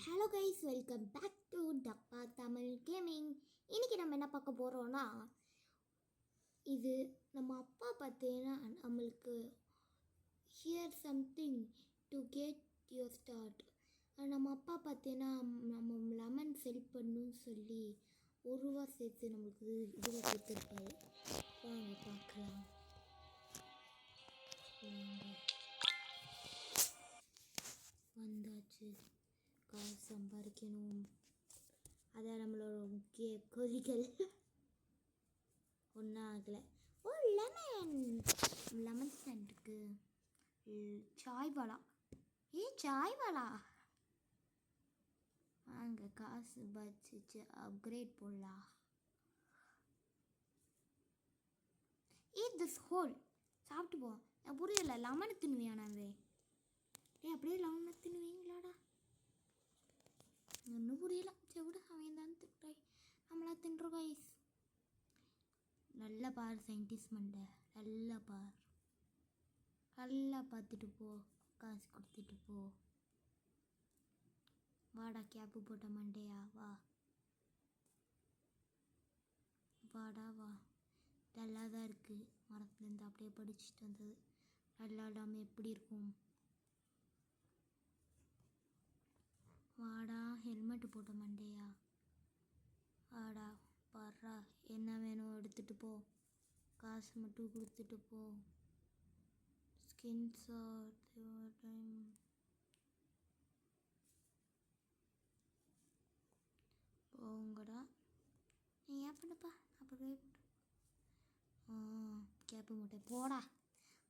Hello guys, welcome back to Dabba Tamil gaming. இன்றைக்கி நம்ம என்ன பார்க்க போகிறோன்னா, இது நம்ம அப்பா பார்த்தீங்கன்னா நம்மளுக்கு here something to get your start. நம்ம அப்பா பார்த்தீங்கன்னா நம்ம லெமன் செல் பண்ணணும்னு சொல்லி ₹1 சேர்த்து நம்மளுக்கு இதில் கொடுத்துருக்காரு. வாங்க பார்க்கலாம். வந்தாச்சு, காசு சம்பாதிக்கணும், அதான் நம்மளோட முக்கிய கொதிகள். ஒன்றும் ஆகலை. ஓ, லெமன் ஸ்டாண்டுக்கு சாய் வாலா. சாய் வாலா வாங்க, காசு பச்சிச்சு அப்கிரேட் போடலாம். திஸ் ஹோல் சாப்பிட்டு போ. புரியல, லெமனை தின்னுவியானாவே? அப்படியே லெமனை தின்னுவீங்களாடா? ஒன்றும் புரியல. சரி விட, அவன் தான் திட்டாய், நம்மளா தின்றோம் கைஸ். நல்லா பார் சயின்டிஸ்ட் மண்டை, நல்லா பார், நல்லா பார்த்துட்டு போ, காசு கொடுத்துட்டு போ. வாடா கேப்பு போட்ட மண்டையா, வா வாடா வா. நல்லா தான் இருக்குது, மரத்துலேருந்து அப்படியே படிச்சுட்டு வந்தது. நல்லா இல்லாமல் எப்படி இருக்கும்? வாடா ஹெல்மெட்டு போட்ட மண்டையா, வாடா பாடுறா. என்ன வேணும் எடுத்துகிட்டு போ, காசு மட்டும் கொடுத்துட்டு போ. ஸ்கின்ஸ் டைம் போங்கடா. நீ ஏன் பண்ணப்பா அப்படியே கேப்பு மூட்டை போடா.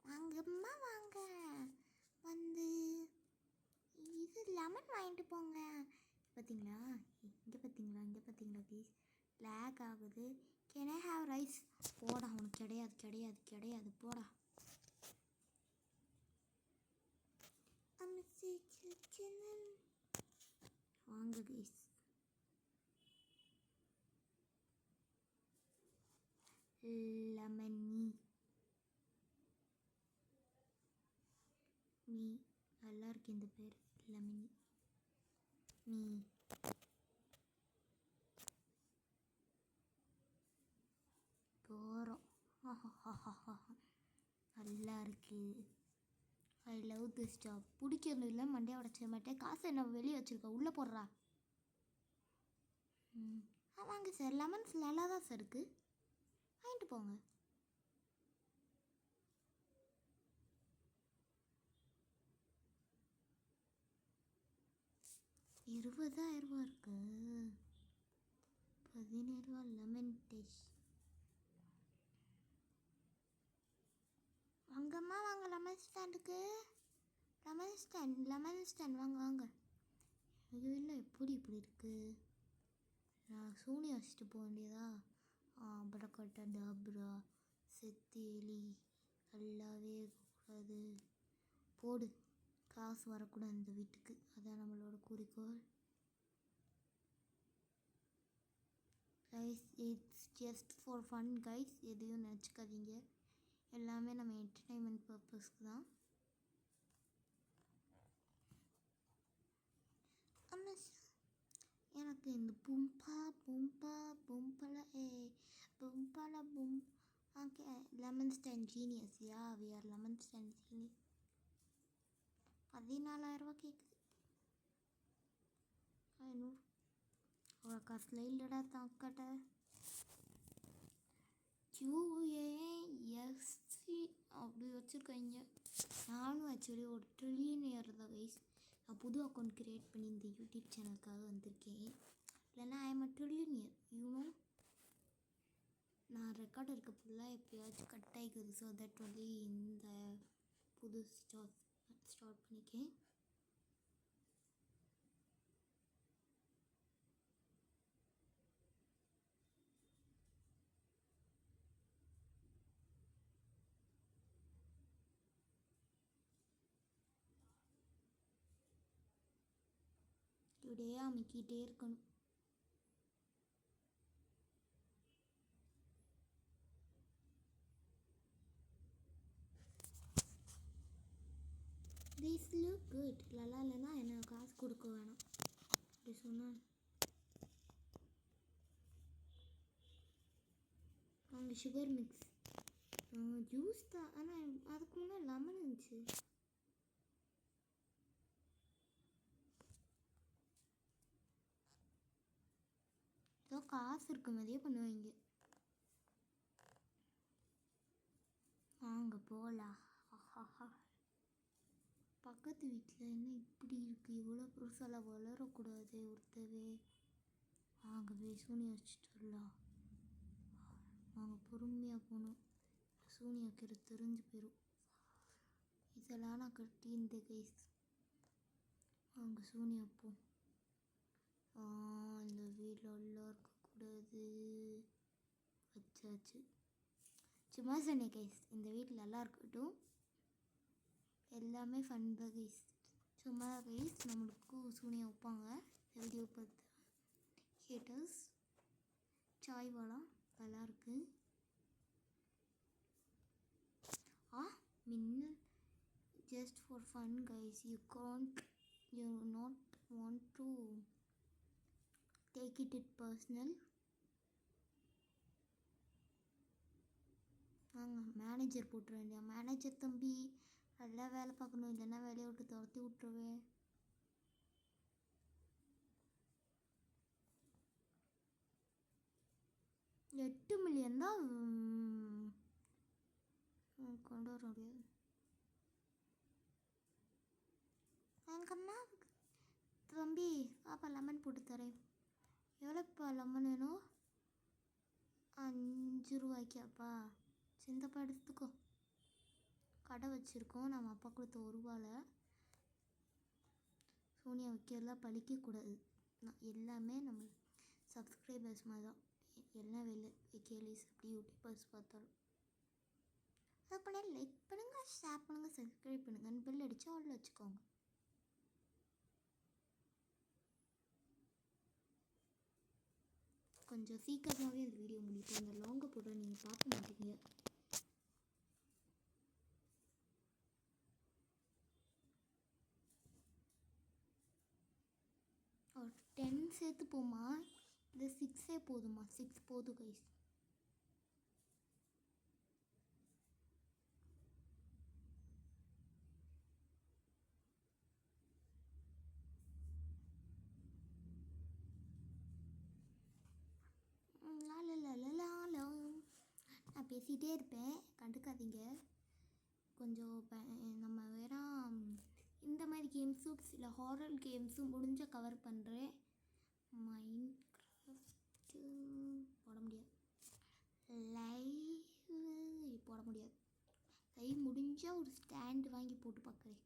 வாங்கம்மா வாங்க, வந்து இது லெமன் வாங்கிட்டு போங்க. பார்த்தீங்களா, இங்கே பார்த்தீங்களா, இங்கே பார்த்தீங்களா ப்ளீஸ், லேக் ஆகுது. Can I have rice? போடா, உனக்கு கிடையாது கிடையாது கிடையாது, போடா. வாங்க கைஸ், லெமன் மீ நல்லா இருக்கு இந்த பேர், லெமன் மீ. போகிறோம். நல்லா இருக்கு. ஐ லவ் திஸ் ஜாப். பிடிக்கிறது இல்லை, மண்டையை உடச்ச மாட்டேன். காசு என்ன வெளியே வச்சுருக்கா, உள்ளே போடுறா. வாங்க சார், லெமன்ஸ் நல்லா தான் சார் இருக்குது, வாங்கிட்டு போங்க. ₹20,000 இருக்கு. 17 லெமன் டேஸ்ட். வாங்கம்மா வாங்க, லெமன் ஸ்டாண்டுக்கு. லெமன் ஸ்டாண்ட் வாங்க வாங்க. இது இல்லை, எப்படி இப்படி இருக்குது? நான் சூனி வச்சுட்டு போக வேண்டியதா? படக்கட்ட டாப்ரா செத்தேலி நல்லாவே கூடாது. போடு, காசு வரக்கூடாது இந்த வீட்டுக்கு, அதான் நம்மளோட குறிக்கோள். Guys, it's just for fun guys, எதையும் நினச்சிக்காதீங்க. எல்லாமே நம்ம என்டர்டைன்மெண்ட் பர்பஸ்க்கு தான். எனக்கு இந்த பும்பல okay. Lemon stand genius. Yeah, we are lemon stand genius. 14,000 கேட்குது. 500 அவ்வளோ காசுல இல்லைடா தாக்கட்ட. QASC அப்படி வச்சுருக்காங்க. நானும் ஆக்சுவலி ஒரு ட்ரில்லியனியர் தான் கைஸ். நான் புது அக்கௌண்ட் க்ரியேட் பண்ணி இந்த யூடியூப் சேனலுக்காக வந்திருக்கேன். இல்லைன்னா ஐ எம் அ ட்ரில்லியனியர், யூனோ. நான் ரெக்கார்டு இருக்க ஃபுல்லாக எப்போயாச்சும் கட் ஆகிக்குது. ஸோ தட் வந்து இந்த புது ஸ்டார்ட் பண்ணிக்கேன். இப்படியே அமைக்கிட்டே இருக்கணும். These look good. நல்லா இல்லைன்னா என்ன காசு கொடுக்க வேணாம். சொன்னால் அங்கே சுகர் மிக்ஸ் ஜூஸ் தான். ஆனால் அதுக்கு முன்னாடி லெமன் இருந்துச்சு. ஏதோ காசு இருக்க மாதிரியே பண்ணுவாங்க. வாங்க போகலாம். பக்கத்து வீட்டில் என்ன இப்படி இருக்குது, இவ்வளோ பெருசாலாம் வளரக்கூடாது ஒருத்தவே. வாங்கவே சூனியா வச்சுட்டு வரலாம். வாங்க பொறுமையாக போகணும், சூனியா கீரை தெரிஞ்சு போயிடும். இதெல்லாம் நான் கட்டி இந்த கைஸ். வாங்க சூனியா போ. இந்த வீட்டில் எல்லாம் இருக்கக்கூடாது. வச்சாச்சு. சும்மா சொன்னேன் கைஸ், இந்த வீட்டில் நல்லா இருக்கட்டும். எல்லாமே ஃபன் தான் கைஸ். சும்மா கைஸ் நம்மளுக்கு சூனியா வைப்பாங்க. வீடியோ பார்த்து ஹேட்டர்ஸ். சாய் வாலா நல்லாயிருக்கு. மின்னல் just for fun guys. You not want to take it personal. வாங்க மேனேஜர் போட்டுற வேண்டிய. மேனேஜர் தம்பி நல்லா வேலை பார்க்கணும், இல்லைன்னா வேலையை விட்டு துரத்தி விட்டுருவேன். $8 மில்லியன் தான் கொண்டு வர முடியாது. எங்கம்மா தம்பி பாப்பா லெமன் போட்டு தரேன். எவ்வளோப்பா லெமன் வேணும்? 5 ரூபாய்க்காப்பா? சிந்தப்பா எடுத்துக்கோ. கடை வச்சுருக்கோம், நம்ம அப்பா கொடுத்த 1 ரூபாவில். சோனியா வைக்கிறதுலாம் பழிக்கக்கூடாது. எல்லாமே நம்ம சப்ஸ்கிரைபர்ஸ் மாதிரி தான். எல்லாம் கேலிஸ் அப்படி யூடியூபர்ஸ் பார்த்தாலும் அது பண்ண லைக் பண்ணுங்கள், ஷேர் பண்ணுங்கள், சப்ஸ்கிரைப் பண்ணுங்கள், பெல் அடித்து ஆல்ல வச்சுக்கோங்க. கொஞ்சம் சீக்கிரமாகவே அந்த வீடியோ முடிப்போம். இந்த லாங்கை போட நீங்கள் பார்க்க மாட்டீங்க. ஒரு 10 சேர்த்து போமா, இது 6 போதுமா? 6 போதும் கைஸ். நான் பேசிகிட்டே இருப்பேன், கண்டுக்காதீங்க. கொஞ்சம் நம்ம வேறா இந்த மாதிரி கேம்ஸும் சில ஹாரர் கேம்ஸும் முடிஞ்ச கவர் பண்ணுறேன். மைண்ட் கிராஃப்ட்டு போட முடியாது, லைவ் போட முடியாது. லைவ் முடிஞ்சால் ஒரு ஸ்டாண்டு வாங்கி போட்டு பார்க்குறேன்.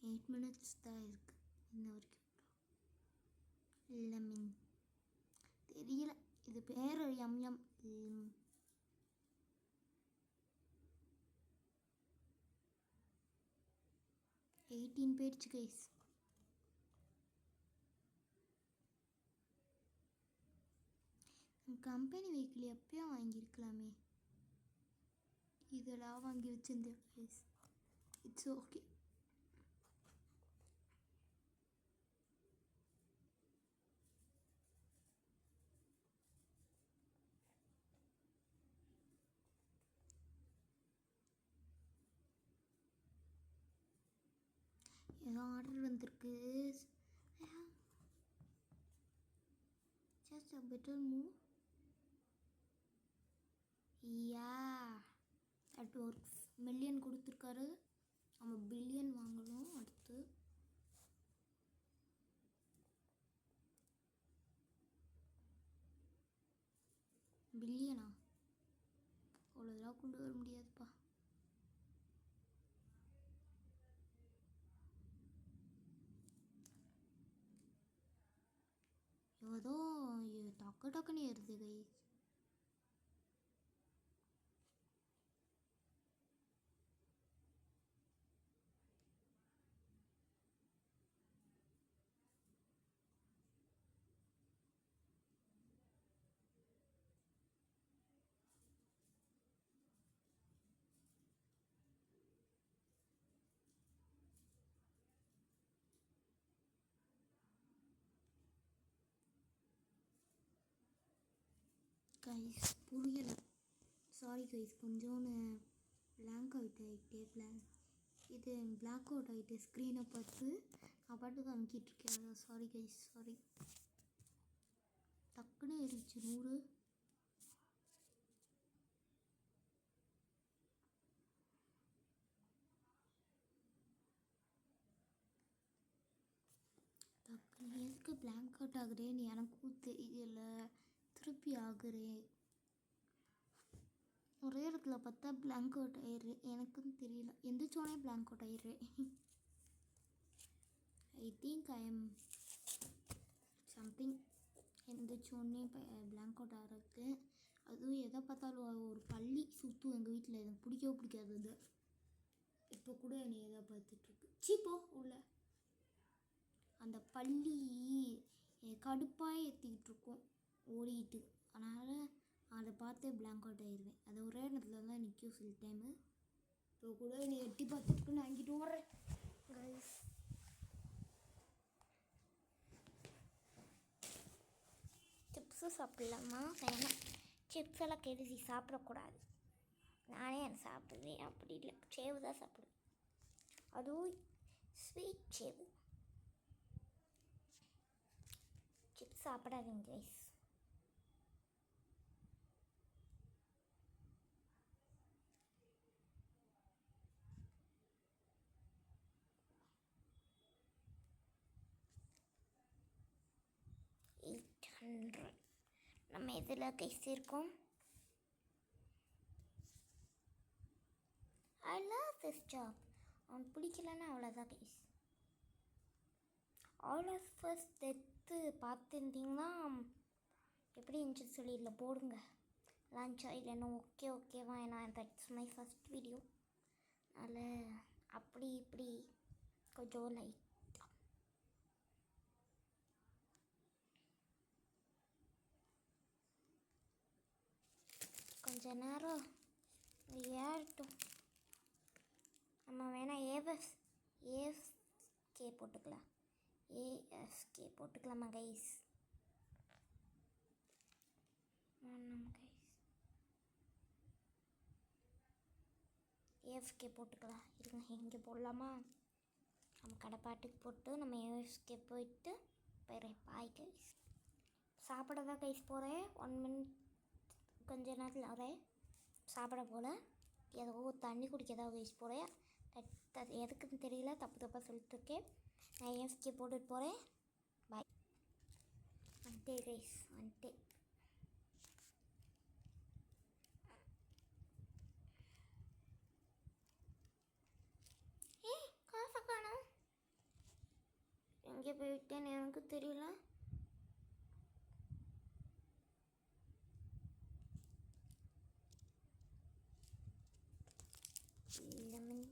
எயிட் மினிட்ஸ் தான் இருக்குது இன்ன வரைக்கும். லெமன் தெரியல, இது பேர் எம் 18 போயிடுச்சு கைஸ். கம்பெனி வெஹிக்கிள் எப்பயும் வாங்கியிருக்கலாமே, இதெல்லாம் வாங்கி வச்சிருந்தேன் கைஸ். It's okay. ஏதோ ஆர்டர் வந்திருக்கு. Just a better move. Yeah, that works. Million கொடுத்துருக்காரு, நம்ம பில்லியன் வாங்கணும் அடுத்து. பில்லியனா? அவ்வளோதான் கொண்டு வர முடியாதுப்பா. ஏதோ டக்குன்னு ஏறுது கைஸ். கைஸ் புரியலை, சாரி கைஸ், கொஞ்சோன்னு பிளாங்க் அவுட் ஆகிட்டே இது பிளாக் அவுட் ஆகிட்டு ஸ்க்ரீனை பார்த்து நான் பாட்டுக்கு அமுக்கிட்டுருக்கேன். அதான் சாரி கைஸ், சாரி. டக்குன்னு ஏறிச்சு 100. டக்குன்னு எதுக்கு பிளாங்க் அவுட் ஆகுறேன்னு எனக்கும் தெரியல. திருப்பி ஆகுறேன் ஒரே இடத்துல பார்த்தா பிளாங்க் அவுட் ஆயிடுறேன். எனக்கும் தெரியல, எந்திரிச்சோடனே பிளாங்க் அவுட் ஆயிடுறேன். I think I am something. எந்திரிச்சோடனே பிளாங்க் அவுட் ஆகிறதுக்கு. அதுவும் எதை பார்த்தாலும் ஒரு பள்ளி சுற்றும் எங்கள் வீட்டில். எனக்கு பிடிக்கவே பிடிக்காது அது. இப்போ கூட என்னை எதை பார்த்துட்ருக்கு, சீப்போ உள்ள அந்த பள்ளி கடுப்பாக ஏற்றிக்கிட்டு இருக்கோம் ஓடிக்கிட்டு. அதனால் அதை பார்த்தே பிளாங்க் அவுட் ஆயிடுவேன். அது ஒரே இடத்துல தான் நிற்கும் சில டைமு. இப்போ கூட என்னை எட்டி பார்த்துட்டு நான் அங்கிட்டு ஓடுறேன் கைஸ். சிப்ஸு சாப்பிட்லாமா? வேணாம், சிப்ஸ் எல்லாம் கெடுதி, சாப்பிடக்கூடாது. நானே அதை சாப்பிடுவேன், அப்படி இல்லை சேவு தான் சாப்பிடுவேன். அதுவும் ஸ்வீட் சேவு. சிப்ஸ் சாப்பிடாதீங்க கைஸ். நம்ம எதில் கைஸ் இருக்கோம்? I love this job. அவனுக்கு பிடிக்கலன்னா அவ்வளோதான் guys. All of first death பார்த்துருந்தீங்கன்னா எப்படி இருந்துச்சு சொல்லிடல போடுங்க. லான்ச்சா இல்லைன்னா ஓகேவா? ஏன்னா தட்ஸ் மை ஃபஸ்ட் வீடியோ. அதில் அப்படி இப்படி கொஞ்சம் லைட் கொஞ்ச நேரம் ஏறட்டும். நம்ம வேணால் ஏஎஃப்கே போட்டுக்கலாம். ஏஎஃப்கே போட்டுக்கலாமா கைஸ்? ஏஎஃப்கே போட்டுக்கலாம். இருங்க, இங்கே போடலாமா? நம்ம கடைப்பாட்டுக்கு போட்டு நம்ம ஏஎஃப்கே போயிட்டு போயிடுறேன். Bye guys. சாப்பிட தான் கைஸ் போகிறேன். 1 மினிட் கொஞ்ச நேரத்தில் வரேன். சாப்பிட போல் ஏதோ தண்ணி குடிக்க தான் கைஸ் போகிறேன். எதுக்குன்னு தெரியல, தப்பாக சொல்லிட்டுருக்கேன். நான் ஏஎஃப்கே போட்டுட்டு போகிறேன். பாய். வந்துட்டே கைஸ், வந்துட்டே. காசை காணோம், எங்கே போயிட்டேன்னு எனக்கு தெரியல. லெமன்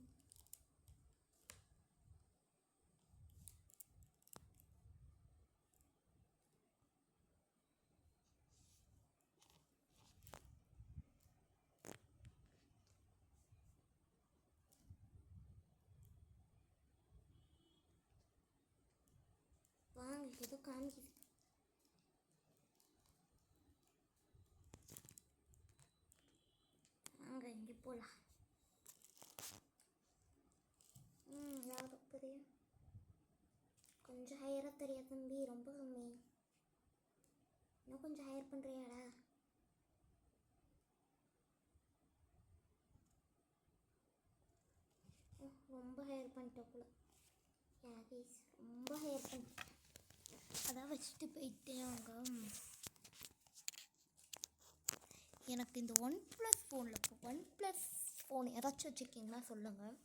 வாங்க, ஏதோ காமிக்குது. வாங்க இங்கே போகலாம். யாரும் தெரியும், கொஞ்சம் ஹையராக தெரியாது தம்பி, ரொம்ப கம்மி. இன்னும் கொஞ்சம் ஹையர் பண்ணுறியாடா? ரொம்ப ஹையர் பண்ணிட்டோக்குள்ள. கைஸ் ரொம்ப ஹையர் பண்ணிட்டேன். அதான் வச்சுட்டு போயிட்டேன். அவங்க எனக்கு இந்த OnePlus ஃபோன் யாராச்சும் வச்சுருக்கீங்கன்னா சொல்லுங்கள்.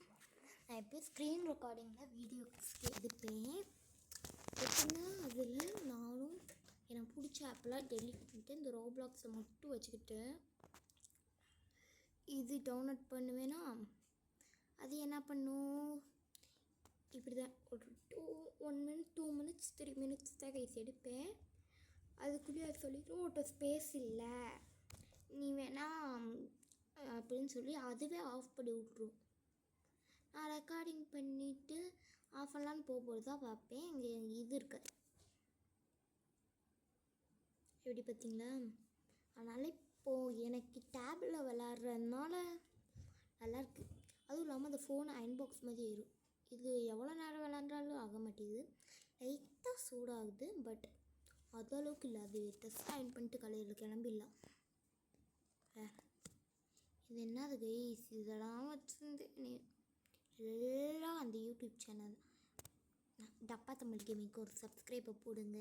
நான் எப்போயும் ஸ்க்ரீன் ரெக்கார்டிங்கில் வீடியோஸ் எடுப்பேன். எப்படின்னா அதில் நானும் எனக்கு பிடிச்ச ஆப்பெலாம் டெலிட் பண்ணிட்டு இந்த ரோப்ளாக்ஸை மட்டும் வச்சுக்கிட்டு இது டவுன்லோட் பண்ணுவேன்னா அது என்ன பண்ணும், இப்படி தான் ஒரு 1 மினிட் 2 மினிட்ஸ் 3 மினிட்ஸ் தான் கைஸ் எடுப்பேன். அதுக்குள்ளேயே அது சொல்லிடும் ஒரு ஸ்பேஸ் இல்லை, நீ வேணா அப்படின்னு சொல்லி அதுவே ஆஃப் பண்ணி விட்ரும். நான் ரெக்கார்டிங் பண்ணிவிட்டு ஆஃப் பண்ணலான்னு போகும்போது தான் பார்ப்பேன் இங்கே இது இருக்காது. எப்படி பார்த்தீங்களா? அதனால் இப்போது எனக்கு டேபில் விளாட்றதுனால நல்லாயிருக்கு. அதுவும் இல்லாமல் அந்த ஃபோன் அயன் பாக்ஸ் மாதிரி ஏறும். இது எவ்வளோ நேரம் விளாண்டாலும் ஆக மாட்டேங்குது. லைட்டாக சூடாகுது, பட் அது அளவுக்கு இல்லை. அது டெஸ்ட் அயன் பண்ணிட்டு கலையில் கிளம்பிடலாம். இது என்னது கைஸ், இதெல்லாம் வச்சுருந்து எல்லாம் அந்த யூடியூப் சேனல் டப்பா தமிழ் கேமிங்க்கு ஒரு சப்ஸ்கிரைபை போடுங்க.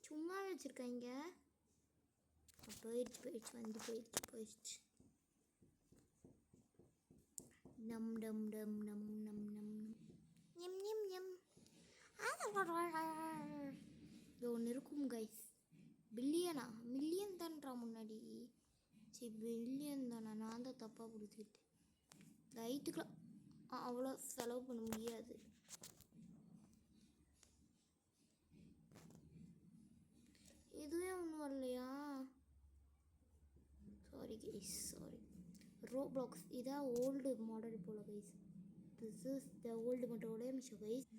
சும்மா வச்சுருக்காங்க. போயிடுச்சு. நம் டம் டம் நம் நம் நம் எம் எம் எம். இது ஒன்று இருக்கும் கைஸ். மில்லியன் தான்றா முன்னாடி. சரி, பில்லியன் தானே. நான் தான் தப்பாக பிடிச்சிக்கிட்டேன். லைட்டுக்கெலாம் அவ்வளோ செலவு பண்ண முடியாது. இதுவே ஒன்றும் வரலையா? Sorry guys, sorry. ரோப்ளாக்ஸ் இதான் ஓல்டு மாடல் போல் guys. This is the old மாடலோட மிஷோ கைஸ்.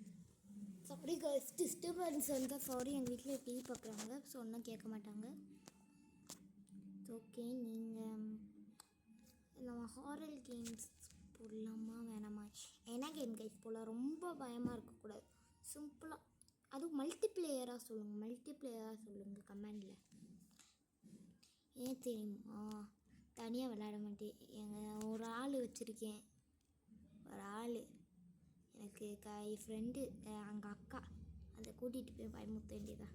சாரி கைஸ், டிஸ்டர்பன்ஸ் வந்தால் சாரி. எங்கள் வீட்டில் டிவி பார்க்குறாங்க, சொன்னால் கேட்க மாட்டாங்க. ஓகே, நீங்கள் நம்ம ஹாரர் கேம்ஸ் போடலாமா வேணாமா? என்ன கேம் கைஸ் போல்? ரொம்ப பயமாக இருக்கக்கூடாது, சிம்பிளாக. அதுவும் மல்டிப்ளேயராக சொல்லுங்கள் கமெண்டில். ஏன் தெரியுமா, தனியாக விளையாட மாட்டேன். ஒரு ஆள் வச்சுருக்கேன். எனக்கு என் ஃப்ரெண்டு, எங்கள் அக்கா, அதை கூட்டிகிட்டு போய் பயமுறுத்த வேண்டியதா.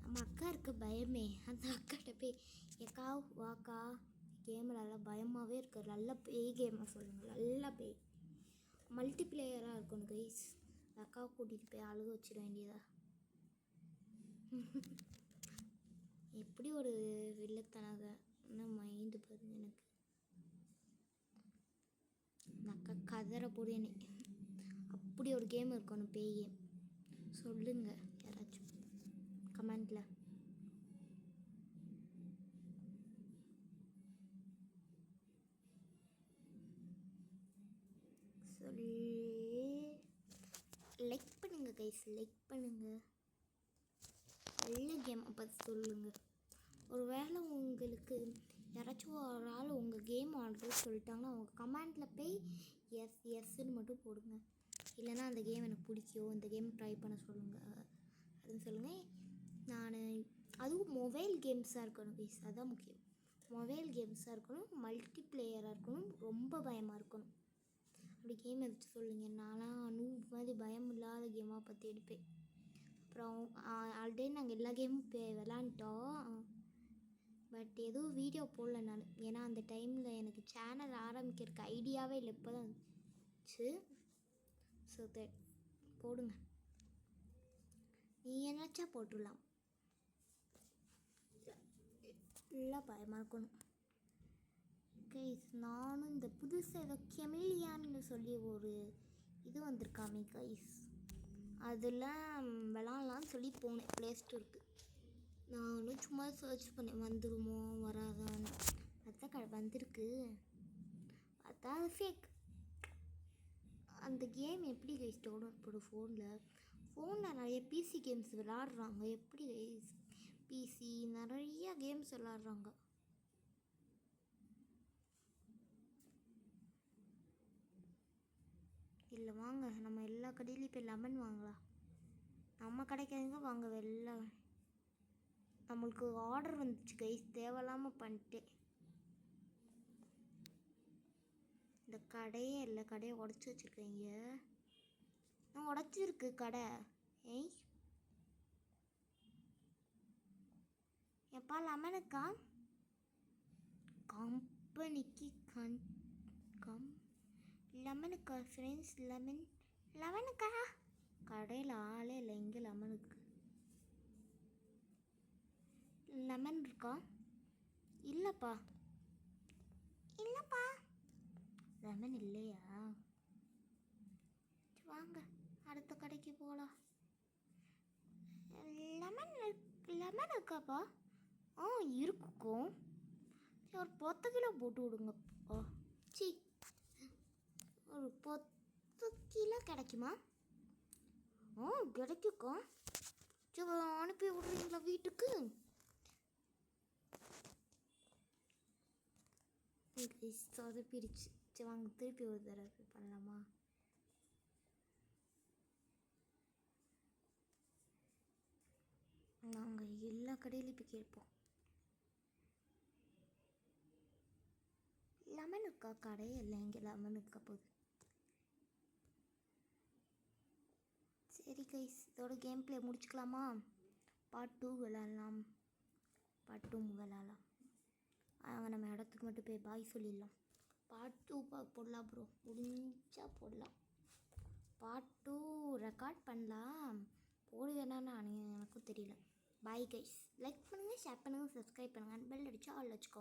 நம்ம அக்கா இருக்க பயமே. அந்த அக்காட்ட போய் ஏக்கா வாக்கா கேமில் நல்லா பயமாகவே இருக்கு. நல்ல பேய் கேமாக சொல்லுங்கள், நல்ல பேய். மல்டிப்ளேயராக இருக்கணும் கைஸ். அக்காவை கூட்டிகிட்டு போய் அழுக வச்சிட வேண்டியதா. எப்படி ஒரு வில்லத்தனாக மைண்டு பாருங்க எனக்கு. அந்த அக்கா கதற போடு என்னை. அப்படி ஒரு கேம் இருக்கணும், பேய் கேம். சொல்லுங்கள் யாராச்சும் கமெண்டில். லைக் பண்ணுங்கள் கைஸ், லைக் பண்ணுங்கள். நல்ல கேம் பார்த்து சொல்லுங்கள். ஒரு வேளை உங்களுக்கு யாராச்சும் ஒரு ஆள் உங்கள் கேம் ஆடுறது சொல்லிட்டாங்கன்னா அவங்க கமெண்டில் போய் எஸ்ன்னு மட்டும் போடுங்க. இல்லைன்னா அந்த கேம் எனக்கு பிடிக்கும், இந்த கேம் ட்ரை பண்ண சொல்லுங்கள் அப்படின்னு சொல்லுங்கள். அதுவும் மொபைல் கேம்ஸாக இருக்கணும் கைஸ், அதுதான் முக்கியம். மொபைல் கேம்ஸாக இருக்கணும், மல்டிப்ளேயராக இருக்கணும், ரொம்ப பயமாக இருக்கணும். அப்படி கேம் எடுத்து சொல்லுங்கள். நான்லாம் மாதிரி பயம் இல்லாத கேமாக பார்த்து எடுப்பேன். அப்புறம் ஆல்ரெடி நாங்கள் எல்லா கேமும் விளாண்டோம், பட் எதுவும் வீடியோ போடல நான். ஏன்னா அந்த டைமில் எனக்கு சேனல் ஆரம்பிக்கிறதுக்கு ஐடியாவே இல்லை, இப்போ தான் வந்துச்சு. ஸோ போடுங்க, நீ என்னாச்சா போட்டுடலாம். நல்லா பயமாக இருக்கணும் கைஸ். நானும் இந்த புதுசாக ஏதோ கெமிலியான்னு சொல்லி ஒரு இது வந்திருக்காமே கைஸ், அதெல்லாம் விளாட்லான்னு சொல்லி போனேன் ப்ளே ஸ்டோருக்கு. நானும் சும்மா சர்ச் பண்ணேன் வந்துடுமோ வராதான்னு. அதான் வந்திருக்கு. அதான் ஃபேக். அந்த கேம் எப்படி கைஸ் டவுன்லோட் போடும் ஃபோனில் நிறைய பிசி கேம்ஸ் விளாட்றாங்க. எப்படி கைஸ் பிசி நிறைய கேம்ஸ் விளாட்றாங்க. இல்லை வாங்க, நம்ம எல்லா கடையிலையும் போய் லெமன் வாங்கலாம். நம்ம கடைக்காரங்க வாங்க வெளில. நம்மளுக்கு ஆர்டர் வந்துச்சு கைஸ், தேவையில்லாமல் பண்ணிட்டேன். இந்த கடையே இல்லை, கடையை உடச்சி வச்சுருக்கீங்க. நான் உடச்சிருக்கு கடை. ஏய் எப்பா லெமனுக்கா கம்பெனிக்கு லெமனுக்கா ஃப்ரெண்ட்ஸ், லெமனுக்கா கடையில் ஆளே இல்லை. இங்கே லெமனுக்கு லெமன் இருக்கா? இல்லைப்பா லெமன் இல்லையா? வாங்க அடுத்த கடைக்கு போகலாம். லெமன் இருக்காப்பா? இருக்கும். ஒரு 10 கிலோ போட்டு விடுங்கப்பா. ஒரு 10 கிலோ கிடைக்குமா? கிடைக்குக்கா. அனுப்பி விட்றீங்களா வீட்டுக்கு? சொதப்பிடுச்சு. சரி வாங்க திருப்பி ஒரு தடவை பண்ணலாமா? நாங்கள் எல்லா கடையிலையும் இப்போ கேட்போம். லெமன் இருக்கா? கடையே இல்லை இங்கே லெமன் இருக்கா போகுது. சரி கைஸ், இதோட கேம் பிளே முடிச்சுக்கலாமா? பார்ட் 2 விளாட்லாம். பார்ட் 2 விளாட்லாம். அங்கே நம்ம இடத்துக்கு மட்டும் போய் பாய் சொல்லிடலாம். பார்ட் 2 போடலாம் ப்ரோ, முடிஞ்சா போடலாம். பார்ட் 2 ரெக்கார்ட் பண்ணலாம், போடுவேன்னா நான் எனக்கும் தெரியல. பாய் கைஸ், லைக் பண்ணுங்கள், ஷேர் பண்ணுங்கள், சப்ஸ்கிரைப் பண்ணுங்கள், பெல் அடித்தா ஆல் வச்சுக்கோ.